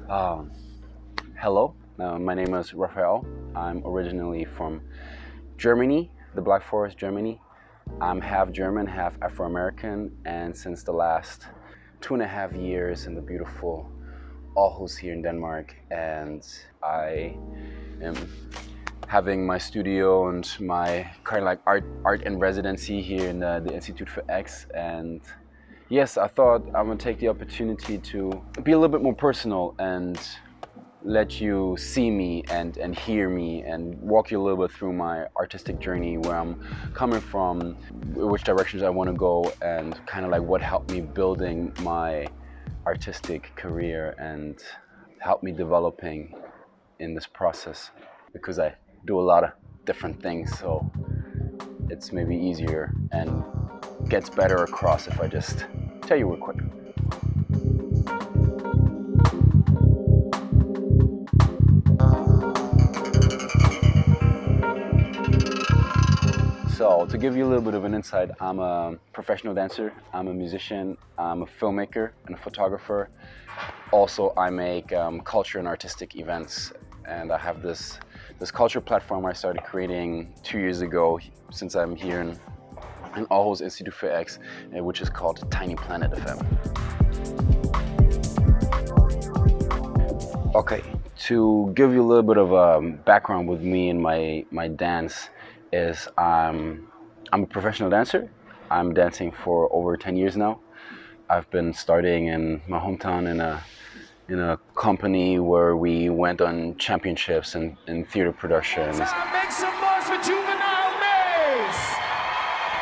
Um, Hello, my name is RAFFAEL. I'm originally from Germany, the Black Forest, Germany. I'm half German, half Afro-American, and since the last 2.5 years in the beautiful Aarhus here in Denmark, and I am having my studio and my kind of like art in residency here in the Institute for X. And yes, I thought I'm gonna take the opportunity to be a little bit more personal and let you see me and hear me and walk you a little bit through my artistic journey, where I'm coming from, which directions I want to go, and kind of like what helped me building my artistic career and helped me developing in this process, because I do a lot of different things, so it's maybe easier and gets better across if I just tell you real quick. So to give you a little bit of an insight, I'm a professional dancer, I'm a musician, I'm a filmmaker and a photographer. Also, I make culture and artistic events, and I have this culture platform I started creating 2 years ago, since I'm here in Aarhus Institute for X, which is called Tiny Planet FM. Okay, to give you a little bit of a background with me and my dance is I'm a professional dancer. I'm dancing for over 10 years now. I've been starting in my hometown in a company where we went on championships in theater productions. Make some noise for Juvenile Maze!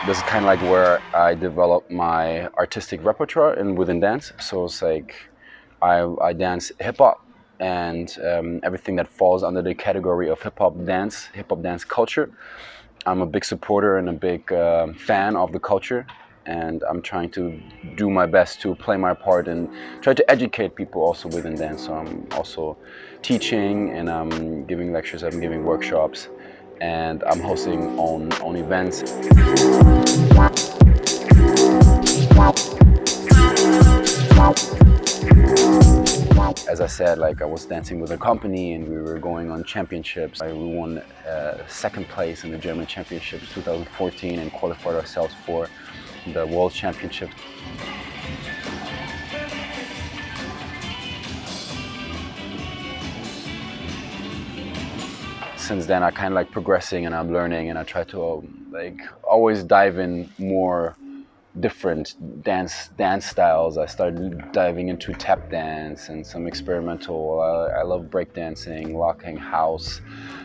This is kind of like where I developed my artistic repertoire and within dance. So it's like I dance hip hop and everything that falls under the category of hip hop dance culture. I'm a big supporter and a big fan of the culture, and I'm trying to do my best to play my part and try to educate people also within dance. So I'm also teaching, and I'm giving lectures, I'm giving workshops, and I'm hosting on events. As I said, like I was dancing with a company and we were going on championships. We won second place in the German championships 2014 and qualified ourselves for the World Championships. Since then, I kind of like progressing and I'm learning, and I try to like always dive in more different dance styles. I started diving into tap dance and some experimental. I love breakdancing, locking, house,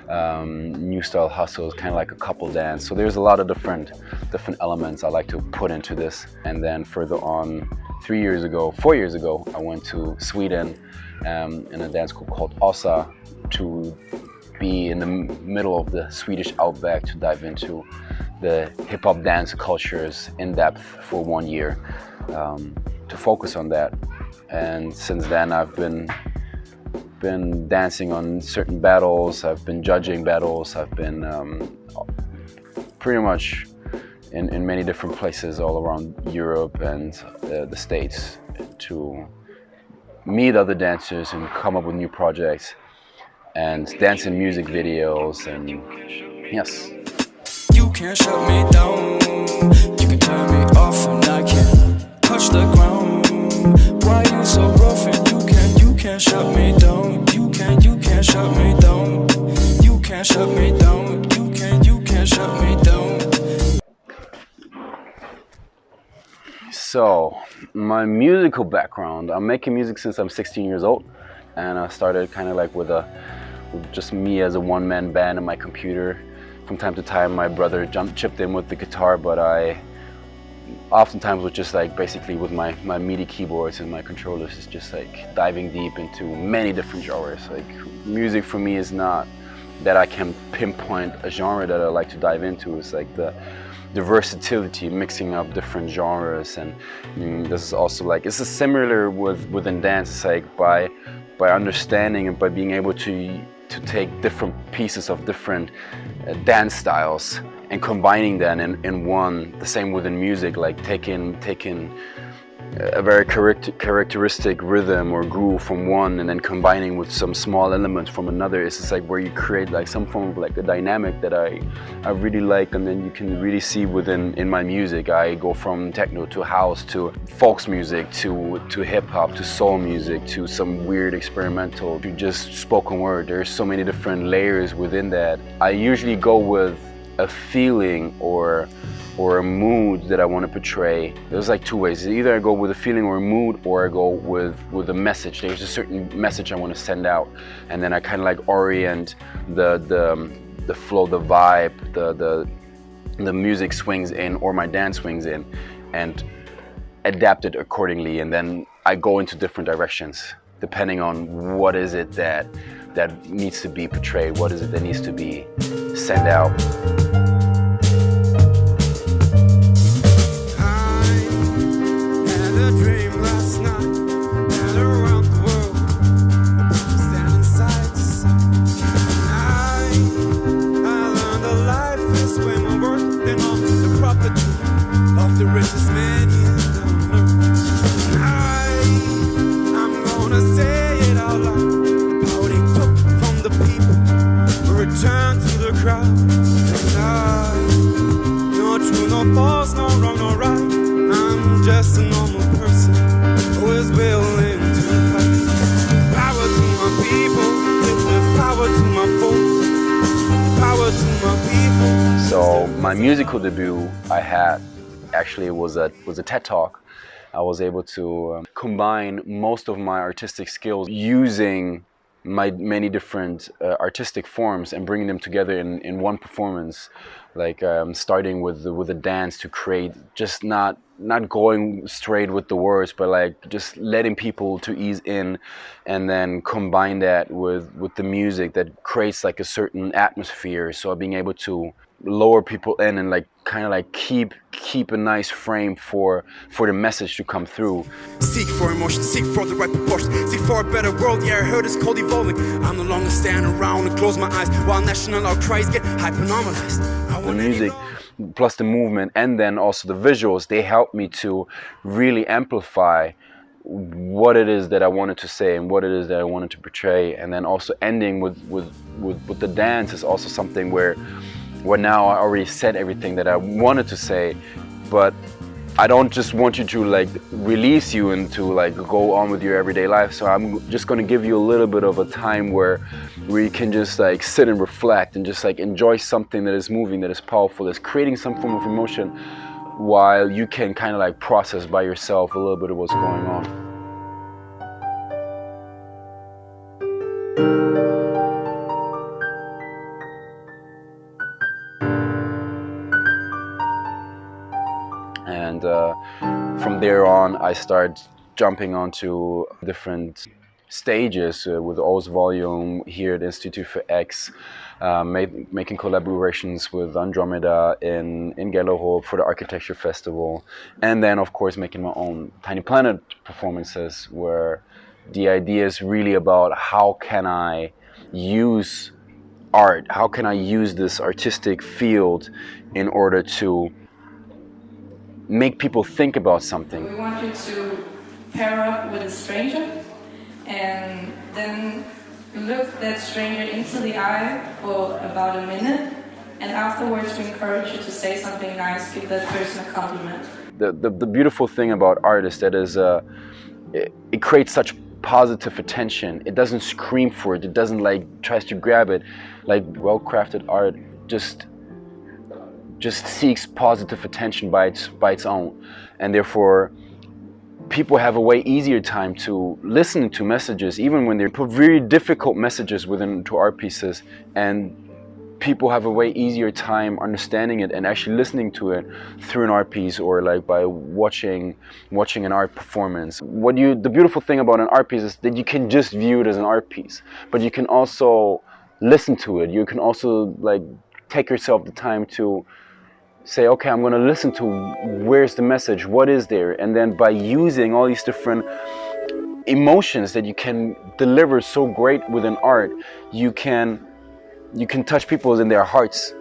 new style hustles, kind of like a couple dance. So there's a lot of different elements I like to put into this. And then further on, 4 years ago, I went to Sweden in a dance school called Osa to be in the middle of the Swedish outback to dive into the hip-hop dance cultures in depth for 1 year, to focus on that. And since then I've been dancing on certain battles, I've been judging battles, I've been pretty much in many different places all around Europe and the States to meet other dancers and come up with new projects and dance in music videos, and yes. You can't shut me down. You can turn me off and I can't touch the ground. Why you so rough and you can't shut me down. You can't shut me down. You can't shut me down. You can't shut me down. So, my musical background, I'm making music since I'm 16 years old, and I started kind of like with just me as a one-man band in my computer. From time to time, my brother chipped in with the guitar, but I oftentimes was just like basically with my MIDI keyboards and my controllers, is just like diving deep into many different genres. Like music for me is not that I can pinpoint a genre that I like to dive into. It's like the versatility, mixing up different genres, and this is also like, it's similar within dance. It's like by understanding and by being able to take different pieces of different dance styles and combining them in one. The same within music, like taking a very characteristic rhythm or groove from one, and then combining with some small elements from another. It's just like where you create like some form of like a dynamic that I really like, and then you can really see in my music. I go from techno to house to folks music to hip hop to soul music to some weird experimental to just spoken word. There's so many different layers within that. I usually go with a feeling or a mood that I want to portray. There's like two ways. Either I go with a feeling or a mood, or I go with a message. There's a certain message I want to send out, and then I kind of like orient the flow, the vibe, the music swings in or my dance swings in, and adapt it accordingly. And then I go into different directions depending on what is it that needs to be portrayed, what is it that needs to be sent out. So my musical debut I had actually was a TED Talk. I was able to combine most of my artistic skills using my many different artistic forms and bringing them together in one performance. Like starting with a dance to create, just not going straight with the words, but like just letting people to ease in, and then combine that with the music that creates like a certain atmosphere. So being able to lower people in and like kind of like keep a nice frame for the message to come through. Seek for emotion, seek for the right proportion, seek for a better world. Yeah, I heard it's called evolving. I'm no longer standing around and close my eyes while national outcries get hyper-normalized. The music plus the movement and then also the visuals, they help me to really amplify what it is that I wanted to say and what it is that I wanted to portray. And then also ending with the dance is also something where now I already said everything that I wanted to say, but I don't just want you to like release you and to like go on with your everyday life. So I'm just going to give you a little bit of a time where you can just like sit and reflect and just like enjoy something that is moving, that is powerful, that's creating some form of emotion, while you can kind of like process by yourself a little bit of what's going on. And from there on, I started jumping onto different stages with O's Volume here at Institute for X, making collaborations with Andromeda in Gellerhoop for the Architecture Festival, and then of course making my own Tiny Planet performances, where the idea is really about how can I use art, how can I use this artistic field in order to make people think about something. We want you to pair up with a stranger and then look that stranger into the eye for about a minute, and afterwards we encourage you to say something nice, give that person a compliment. The beautiful thing about art is that it creates such positive attention. It doesn't scream for it. It doesn't like tries to grab it. Like well-crafted art just seeks positive attention by its own, and therefore people have a way easier time to listen to messages, even when they put very difficult messages to art pieces, and people have a way easier time understanding it and actually listening to it through an art piece, or like by watching an art performance. The beautiful thing about an art piece is that you can just view it as an art piece, but you can also listen to it. You can also like take yourself the time to say, okay, I'm going to listen to where's the message, what is there, and then by using all these different emotions that you can deliver so great within art, you can touch people in their hearts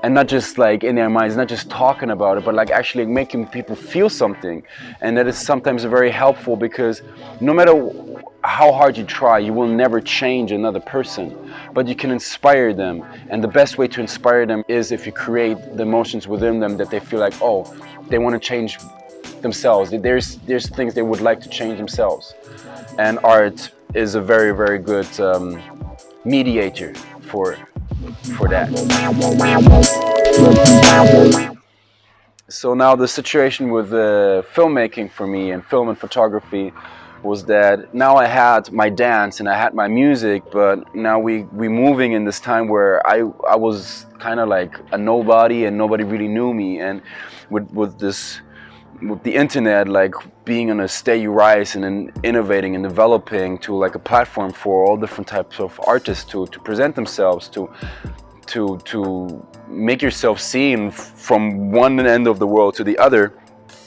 and not just like in their minds, not just talking about it, but like actually making people feel something. And that is sometimes very helpful, because no matter how hard you try, you will never change another person, but you can inspire them. And the best way to inspire them is if you create the emotions within them that they feel like, oh, they want to change themselves. There's things they would like to change themselves. And art is a very, very good mediator for that. So now the situation with filmmaking for me and film and photography was that now I had my dance and I had my music, but now we moving in this time where I was kind of like a nobody and nobody really knew me. And with the internet, like being on a steady rise and then innovating and developing to like a platform for all different types of artists to present themselves, to make yourself seen from one end of the world to the other.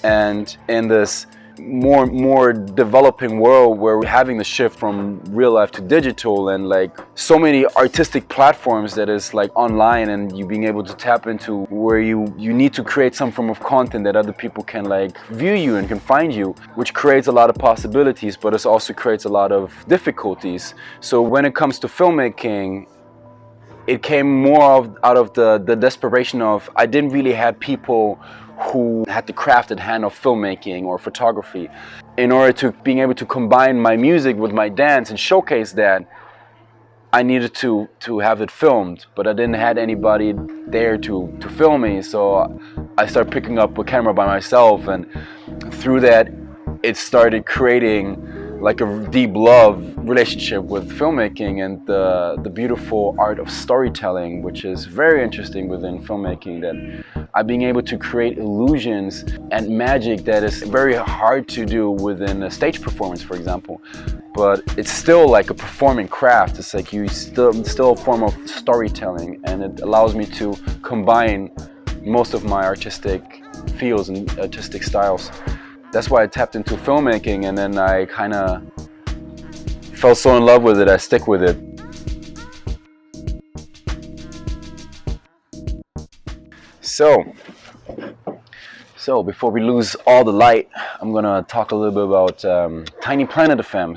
And in this more developing world where we're having the shift from real life to digital, and like so many artistic platforms that is like online, and you being able to tap into where you need to create some form of content that other people can like view you and can find you, which creates a lot of possibilities, but it also creates a lot of difficulties. So when it comes to filmmaking, it came more out of the desperation of, I didn't really have people who had the crafted hand of filmmaking or photography. In order to being able to combine my music with my dance and showcase that, I needed to have it filmed, but I didn't have anybody there to film me. So I started picking up a camera by myself, and through that it started creating like a deep love relationship with filmmaking and the beautiful art of storytelling, which is very interesting within filmmaking, that I'm being able to create illusions and magic that is very hard to do within a stage performance, for example. But it's still like a performing craft. It's like you still a form of storytelling, and it allows me to combine most of my artistic fields and artistic styles. That's why I tapped into filmmaking, and then I kind of fell so in love with it, I stick with it. So before we lose all the light, I'm gonna talk a little bit about Tiny Planet FM.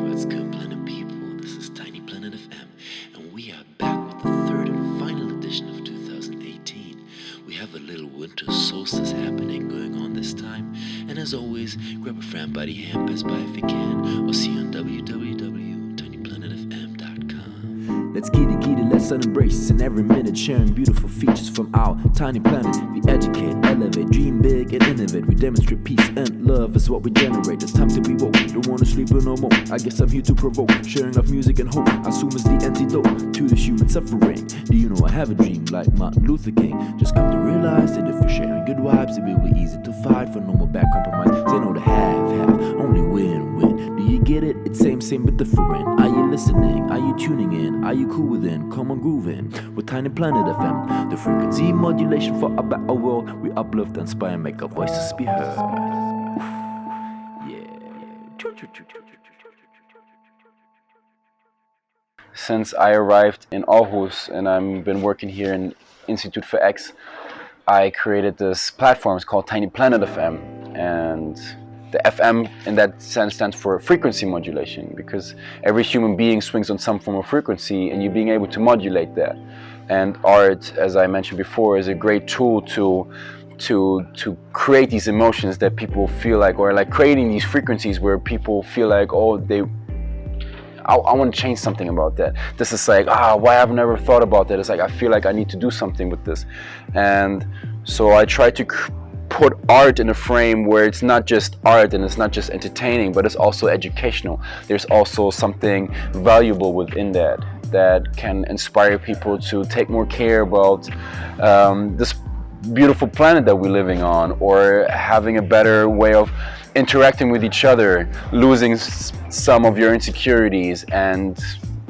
What's good, Planet people? This is Tiny Planet FM, and we are back with the third and final edition of 2018. We have a little winter solstice happening going on this time, and as always, grab a friend by the hand, best buy if you can, or see you on www.tinyplanetfm.com. Let's get it, let's embrace in every minute, sharing beautiful features from our tiny planet. We educate, elevate, dream big and innovate. We demonstrate peace and love is what we generate. It's time to be woke, don't wanna sleep no more. I guess I'm here to provoke, sharing of music and hope. I assume it's the antidote to this human suffering. Do you know I have a dream like Martin Luther King? Just come to realize that if you're sharing good vibes, it will be easy to fight for no more bad compromise. Say no to have, only win-win. Do you get it? It's same but different. Are you listening? Are you tuning in? Are you cool with it? Come on grooving with Tiny Planet FM, the frequency modulation for a better world. We uplift, inspire, make our voices be heard. Yeah. Since I arrived in Aarhus and I've been working here in Institute for X, I created this platform. It's called Tiny Planet FM, and the FM in that sense stands for frequency modulation, because every human being swings on some form of frequency, and you being able to modulate that. And art, as I mentioned before, is a great tool to create these emotions that people feel like, or like creating these frequencies where people feel like, oh, I want to change something about that. This is like, why I've never thought about that. It's like, I feel like I need to do something with this. And so I try to put art in a frame where it's not just art and it's not just entertaining, but it's also educational. There's also something valuable within that can inspire people to take more care about this beautiful planet that we're living on, or having a better way of interacting with each other, losing some of your insecurities, and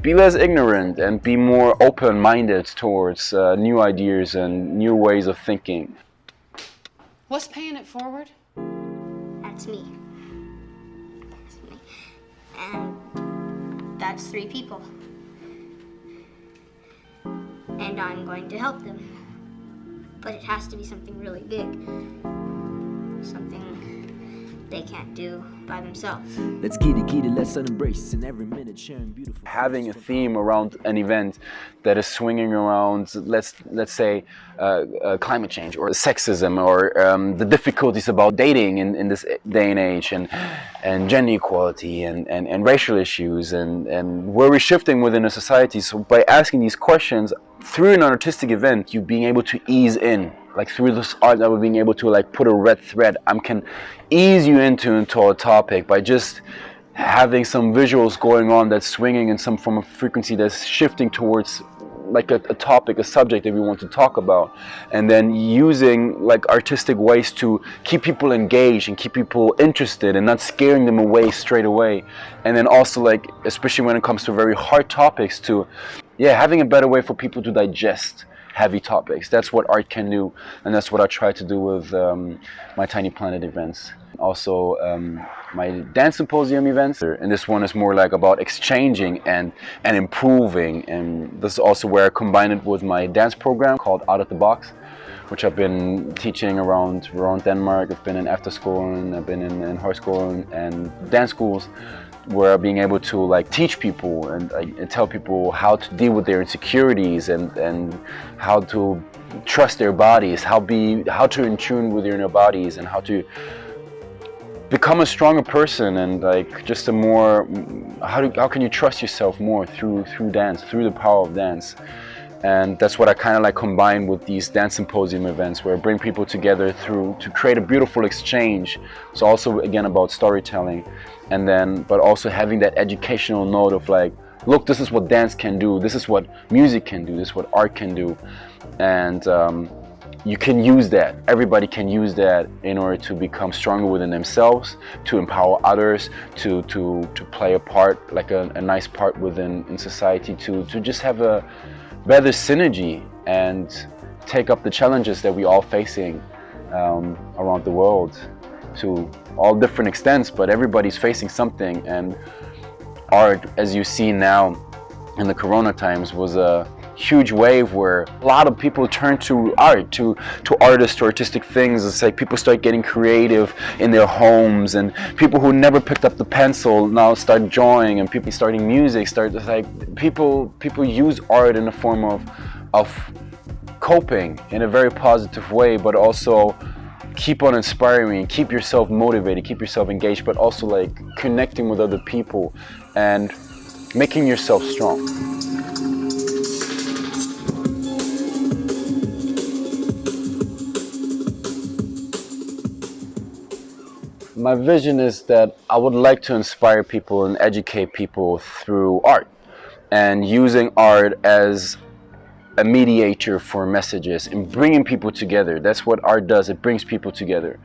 be less ignorant and be more open-minded towards new ideas and new ways of thinking. What's paying it forward? That's me. That's me. And that's 3 people. And I'm going to help them. but it has to be something really big, something they can't do by themselves. Let's get it, let's embrace in every minute, sharing beautiful. Having a theme around an event that is swinging around, let's say, climate change or sexism or the difficulties about dating in this day and age, and gender equality and racial issues and where we're shifting within a society. So by asking these questions through an artistic event, you being able to ease in, like through this art, that we're being able to like put a red thread. I can ease you into a topic by just having some visuals going on that's swinging in some form of frequency that's shifting towards like a topic, a subject that we want to talk about, and then using like artistic ways to keep people engaged and keep people interested and not scaring them away straight away. And then also, like, especially when it comes to very hard topics, to having a better way for people to digest heavy topics. That's what art can do, and that's what I try to do with my Tiny Planet events. Also my dance symposium events, and this one is more like about exchanging and improving, and this is also where I combine it with my dance program called Out of the Box, which I've been teaching around Denmark. I've been in after school, and I've been in high school and dance schools, where being able to like teach people and tell people how to deal with their insecurities and how to trust their bodies, how to in tune with their inner bodies, and how to become a stronger person, and like just a more how can you trust yourself more through dance, through the power of dance. And that's what I kind of like combine with these dance symposium events, where I bring people together to create a beautiful exchange. It's also again about storytelling, and then but also having that educational note of like, look, this is what dance can do, this is what music can do, this is what art can do, and you can use that. Everybody can use that in order to become stronger within themselves, to empower others, to play a part, like a nice part in society, to just have a better synergy and take up the challenges that we all facing around the world, to all different extents, but everybody's facing something. And art, as you see now in the Corona times, was a huge wave where a lot of people turn to art, to artists, to artistic things. It's like people start getting creative in their homes, and people who never picked up the pencil now start drawing, and people starting music, people use art in a form of coping in a very positive way, but also keep on inspiring, keep yourself motivated, keep yourself engaged, but also like connecting with other people and making yourself strong. My vision is that I would like to inspire people and educate people through art, and using art as a mediator for messages and bringing people together. That's what art does, it brings people together.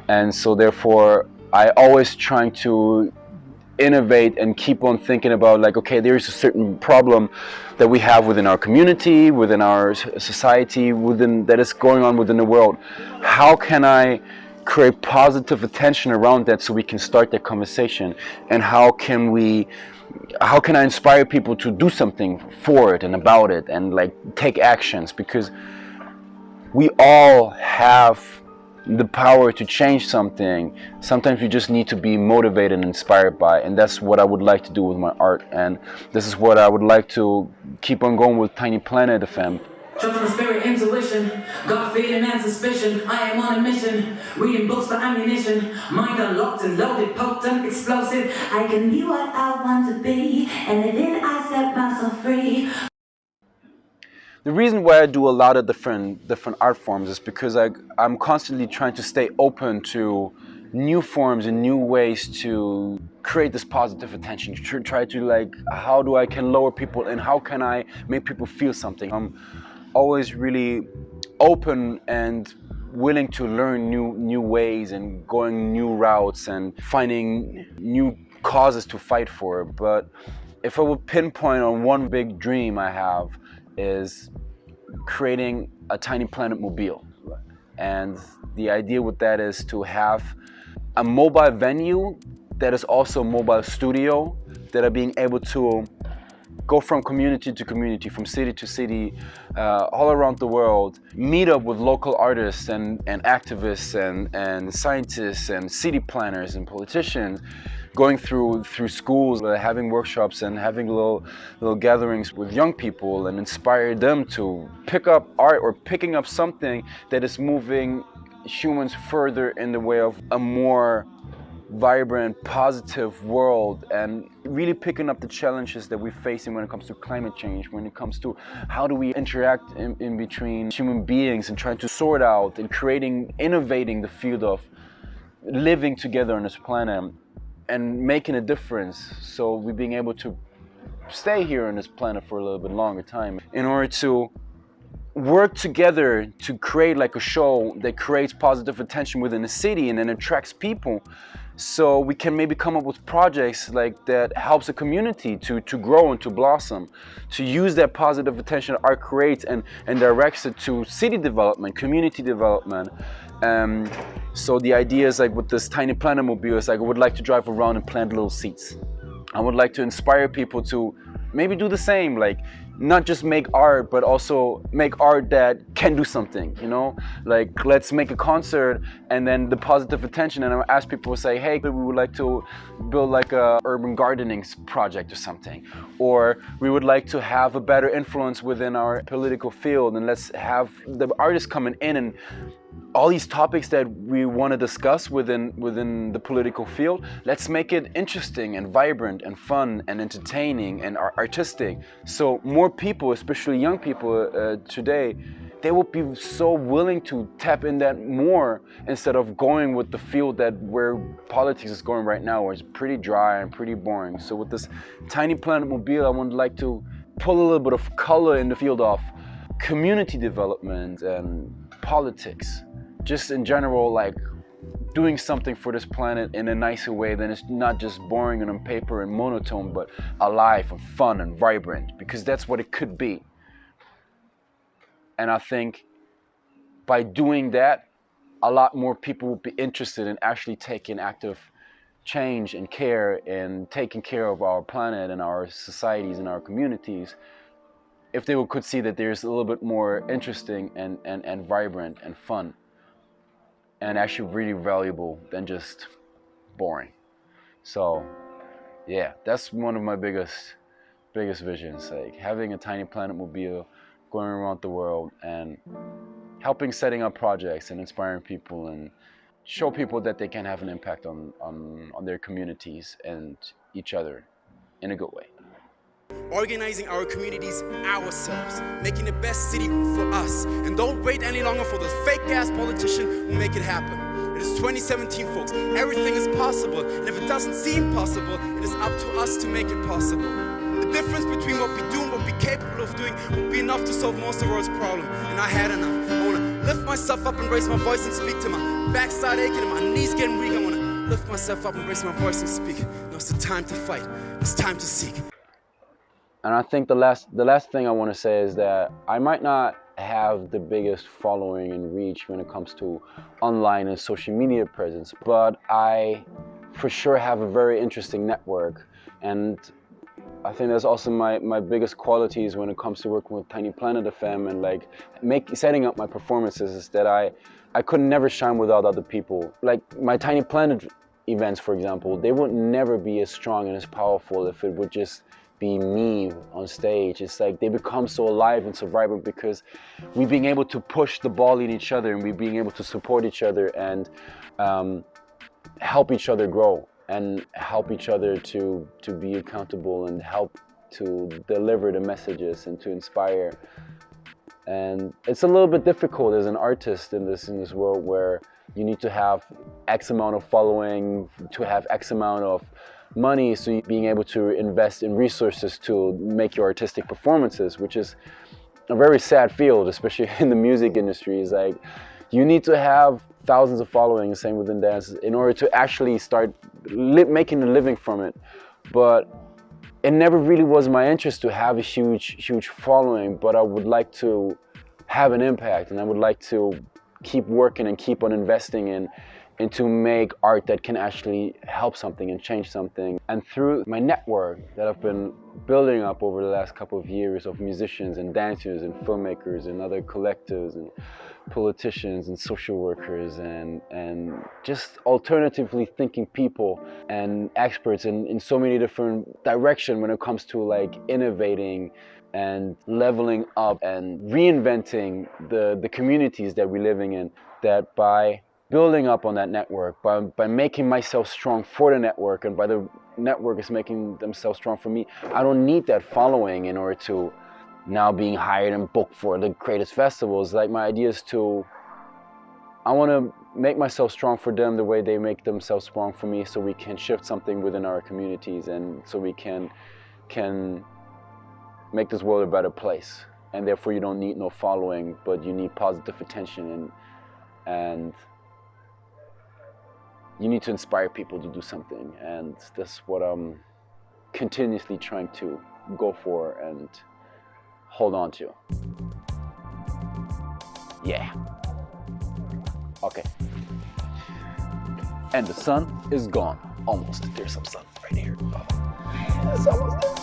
And so therefore I always trying to innovate and keep on thinking about like, okay, there's a certain problem that we have within our community, within our society, that is going on within the world. How can I create positive attention around that so we can start that conversation? And how can I inspire people to do something for it and about it and like take actions? Because we all have the power to change something. Sometimes we just need to be motivated and inspired by it, and that's what I would like to do with my art, and this is what I would like to keep on going with Tiny Planet FM. Trust in spirit, intuition, God feeling and suspicion. I am on a mission, reading books for ammunition. Mind unlocked and loaded, potent, explosive. I can be what I want to be, and then I set myself free. The reason why I do a lot of different art forms is because I'm constantly trying to stay open to new forms and new ways to create this positive attention, to try to like, how do I can lower people and how can I make people feel something. I'm always really open and willing to learn new ways and going new routes and finding new causes to fight for. But if I would pinpoint on one big dream I have, is creating a Tiny Planet mobile. And the idea with that is to have a mobile venue that is also a mobile studio, that are being able to go from community to community, from city to city, all around the world, meet up with local artists and activists and scientists and city planners and politicians, going through schools, having workshops and having little gatherings with young people and inspire them to pick up art or picking up something that is moving humans further in the way of a more vibrant, positive world, and really picking up the challenges that we're facing when it comes to climate change, when it comes to how do we interact in between human beings and trying to sort out and innovating the field of living together on this planet and making a difference. So we're being able to stay here on this planet for a little bit longer time in order to work together to create like a show that creates positive attention within the city and then attracts people, so we can maybe come up with projects like that helps a community to grow and to blossom, to use that positive attention art creates and directs it to city development, community development. So the idea is like with this tiny planet mobile, is like I would like to drive around and plant little seeds. I would like to inspire people to maybe do the same, like not just make art, but also make art that can do something, you know? Like, let's make a concert and then the positive attention, and I ask people to say, hey, we would like to build like a urban gardening project or something. Or we would like to have a better influence within our political field, and let's have the artists coming in and all these topics that we want to discuss within the political field, let's make it interesting and vibrant and fun and entertaining and artistic. So more people, especially young people today, they will be so willing to tap in that more instead of going with the field that where politics is going right now, where it's pretty dry and pretty boring. So with this tiny planet mobile, I would like to pull a little bit of color in the field of community development and politics. Just in general, like doing something for this planet in a nicer way than it's not just boring and on paper and monotone, but alive and fun and vibrant, because that's what it could be. And I think by doing that, a lot more people will be interested in actually taking active change and care and taking care of our planet and our societies and our communities, if they could see that there's a little bit more interesting and vibrant and fun and actually really valuable than just boring. So yeah, that's one of my biggest visions, like having a tiny planet mobile, going around the world and helping setting up projects and inspiring people and show people that they can have an impact on their communities and each other in a good way. Organizing our communities ourselves, making the best city for us, and don't wait any longer for the fake-ass politician who make it happen. It is 2017, folks. Everything is possible, and if it doesn't seem possible, it is up to us to make it possible. The difference between what we do and what we're capable of doing would be enough to solve most of the world's problems, and I had enough. I want to lift myself up and raise my voice and speak to my backside aching and my knees getting weak. I want to lift myself up and raise my voice and speak. Now it's the time to fight. It's time to seek. And I think the last thing I want to say is that I might not have the biggest following and reach when it comes to online and social media presence, but I for sure have a very interesting network. And I think that's also my biggest qualities when it comes to working with Tiny Planet FM and like setting up my performances, is that I could never shine without other people. Like my Tiny Planet events, for example, they would never be as strong and as powerful if it would just be me on stage. It's like they become so alive and so vibrant because we're being able to push the ball in each other, and we're being able to support each other and help each other grow and help each other to be accountable and help to deliver the messages and to inspire. And it's a little bit difficult as an artist in this world where you need to have X amount of following, to have X amount of money, so being able to invest in resources to make your artistic performances, which is a very sad field, especially in the music industry. Is like you need to have thousands of following, same within dance, in order to actually start making a living from it. But it never really was my interest to have a huge following, but I would like to have an impact, and I would like to keep working and keep on investing in and to make art that can actually help something and change something. And through my network that I've been building up over the last couple of years of musicians and dancers and filmmakers and other collectives and politicians and social workers and just alternatively thinking people and experts in so many different directions when it comes to like innovating and leveling up and reinventing the communities that we're living in, that by building up on that network, by making myself strong for the network, and by the network is making themselves strong for me, I don't need that following in order to now being hired and booked for the greatest festivals. Like, my idea is to, I want to make myself strong for them the way they make themselves strong for me, so we can shift something within our communities, and so we can make this world a better place. And therefore you don't need no following, but you need positive attention, and you need to inspire people to do something. And that's what I'm continuously trying to go for and hold on to. Yeah. Okay. And the sun is gone. Almost. There's some sun right here. It's almost there.